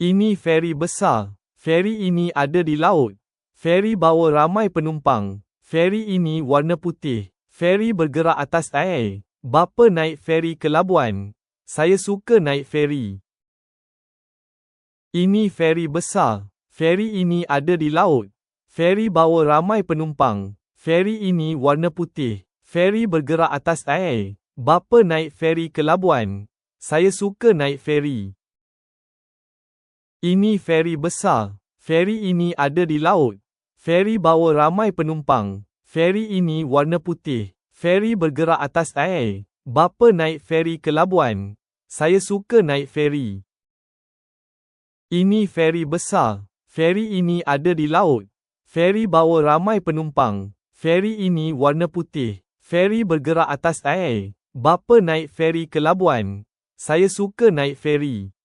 Ini feri besar. Feri ini ada di laut. Feri bawa ramai penumpang. Feri ini warna putih. Feri bergerak atas air. Bapa naik feri ke Labuan? Saya suka naik feri. Ini feri besar. Feri ini ada di laut. Feri bawa ramai penumpang. Feri ini warna putih. Feri bergerak atas air. Bapa naik feri ke Labuan? Saya suka naik feri. Ini feri besar. Feri ini ada di laut. Feri bawa ramai penumpang. Feri ini warna putih. Feri bergerak atas air. Bapa naik feri ke Labuan? Saya suka naik feri. Ini feri besar. Feri ini ada di laut. Feri bawa ramai penumpang. Feri ini warna putih. Feri bergerak atas air. Bapa naik feri ke Labuan? Saya suka naik feri.